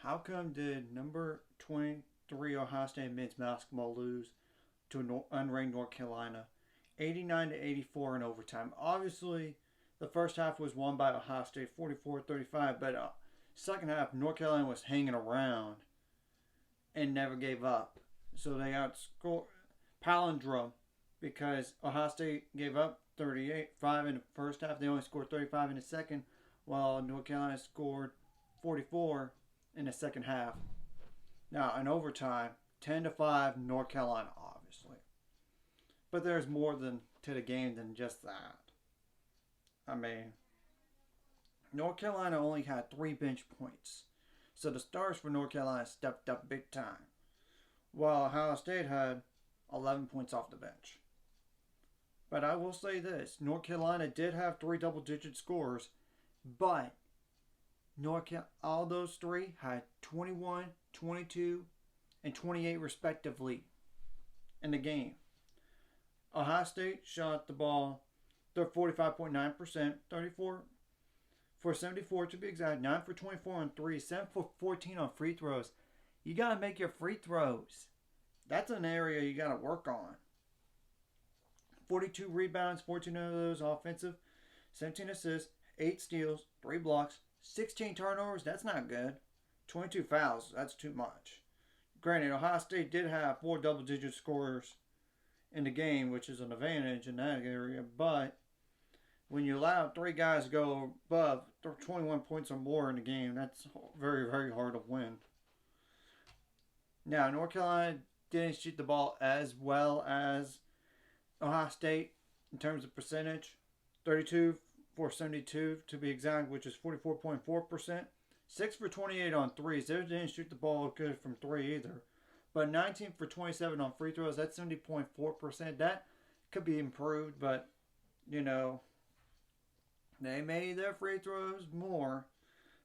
How come did number 23 Ohio State men's basketball lose to unranked North Carolina 89 to 84 in overtime? Obviously, the first half was won by Ohio State 44-35, but second half North Carolina was hanging around and never gave up. So they outscored palindrome because Ohio State gave up 38-5 in the first half. They only scored 35 in the second, while North Carolina scored 44 in the second half. Now, in overtime, 10-5 North Carolina, obviously. But there's more to the game than just that. I mean, North Carolina only had 3 bench points. So the stars for North Carolina stepped up big time. While Ohio State had 11 points off the bench. But I will say this, North Carolina did have 3 double-digit scores, but all those 3 had 21, 22, and 28 respectively in the game. Ohio State shot the ball 45.9%, 34 for 74 to be exact, 9 for 24 on 3, 7 for 14 on free throws. You got to make your free throws. That's an area you got to work on. 42 rebounds, 14 of those offensive, 17 assists, 8 steals, 3 blocks, 16 turnovers. That's not good. 22 fouls. That's too much. Granted, Ohio State did have 4 double-digit scorers in the game, which is an advantage in that area. But when you allow 3 guys to go above 21 points or more in the game, that's very, very hard to win. Now, North Carolina didn't shoot the ball as well as Ohio State in terms of percentage. 32 for 72 to be exact, which is 44.4%. 6 for 28 on threes. They didn't shoot the ball good from 3 either. But 19 for 27 on free throws. That's 70.4%. That could be improved, but, they made their free throws more.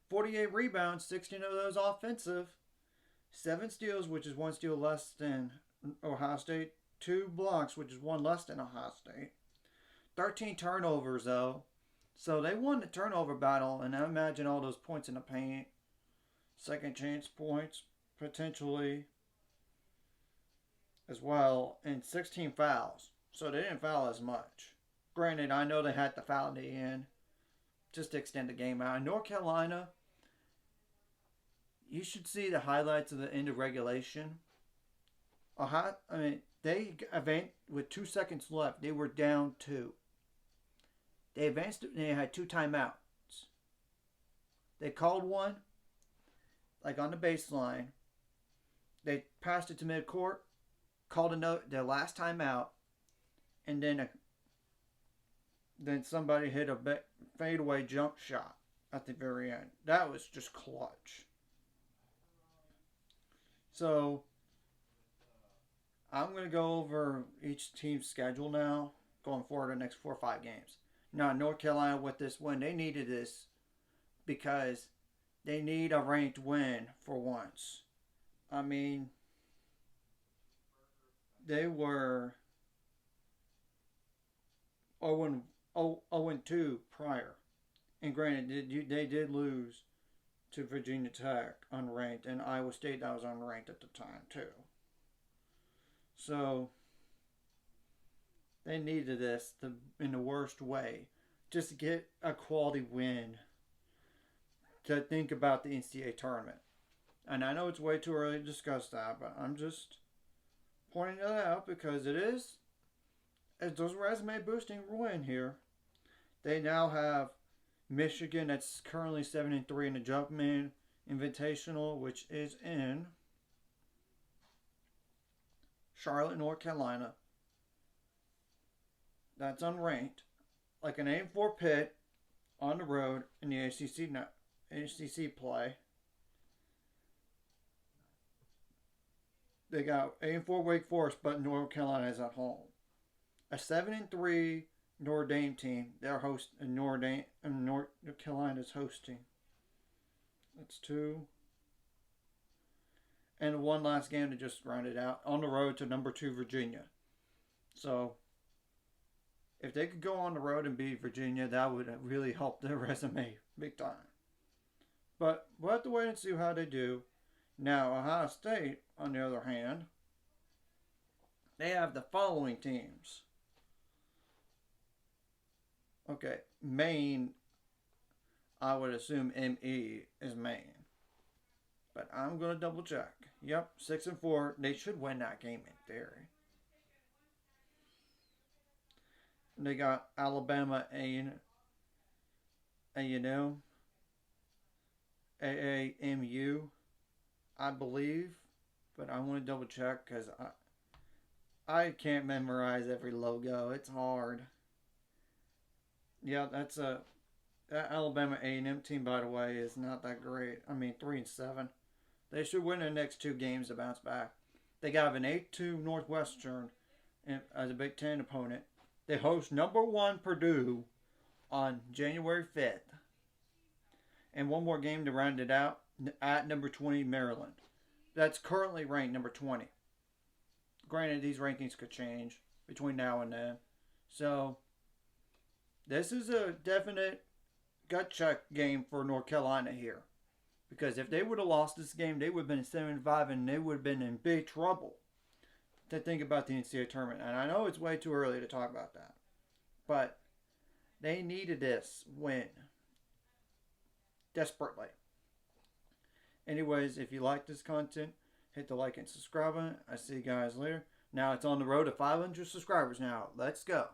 48 rebounds, 16 of those offensive. 7 steals, which is 1 steal less than Ohio State. 2 blocks, which is 1 less than Ohio State. 13 turnovers, though. So they won the turnover battle, and I imagine all those points in the paint. Second chance points, potentially, as well. And 16 fouls. So they didn't foul as much. Granted, I know they had to foul at the end just to extend the game out. In North Carolina, you should see the highlights of the end of regulation. They advanced with 2 seconds left. They were down 2. They advanced and they had 2 timeouts. They called one, like on the baseline. They passed it to midcourt, called their last timeout, and then somebody hit a fadeaway jump shot at the very end. That was just clutch. So I'm going to go over each team's schedule now, going forward the next 4 or 5 games. Now, North Carolina, with this win, they needed this because they need a ranked win for once. I mean, they were 0-2 prior. And granted, they did lose to Virginia Tech unranked, and Iowa State that was unranked at the time too. So they needed this in the worst way, just to get a quality win to think about the NCAA tournament. And I know it's way too early to discuss that, but I'm just pointing that out because it's those resume boosting win here. They now have Michigan, that's currently 7-3 in the Jumpman Invitational, which is in Charlotte, North Carolina. That's unranked. Like an 8-4 Pitt on the road in the ACC play. They got 8-4 Wake Forest, but North Carolina is at home. A 7-3 Notre Dame team. They're hosting. North Carolina's hosting. That's 2. And one last game to just round it out. On the road to number 2 Virginia. So if they could go on the road and beat Virginia, that would really help their resume big time. But we'll have to wait and see how they do. Now, Ohio State, on the other hand, they have the following teams. Okay, Maine, I would assume ME is Maine. But I'm going to double check. Yep, 6-4. They should win that game in theory. They got Alabama A&M, AAMU, I believe, but I want to double check because I can't memorize every logo. It's hard. Yeah, that Alabama A&M team, by the way, is not that great. I mean, 3-7. They should win their next two games to bounce back. They got an 8-2 Northwestern as a Big Ten opponent. They host number 1 Purdue on January 5th. And one more game to round it out at number 20 Maryland. That's currently ranked number 20. Granted, these rankings could change between now and then. So, this is a definite gut check game for North Carolina here. Because if they would have lost this game, they would have been 7-5 and they would have been in big trouble to think about the NCAA tournament. And I know it's way too early to talk about that. But they needed this win desperately. Anyways, if you like this content, hit the like and subscribe button. I see you guys later. Now it's on the road to 500 subscribers now. Let's go.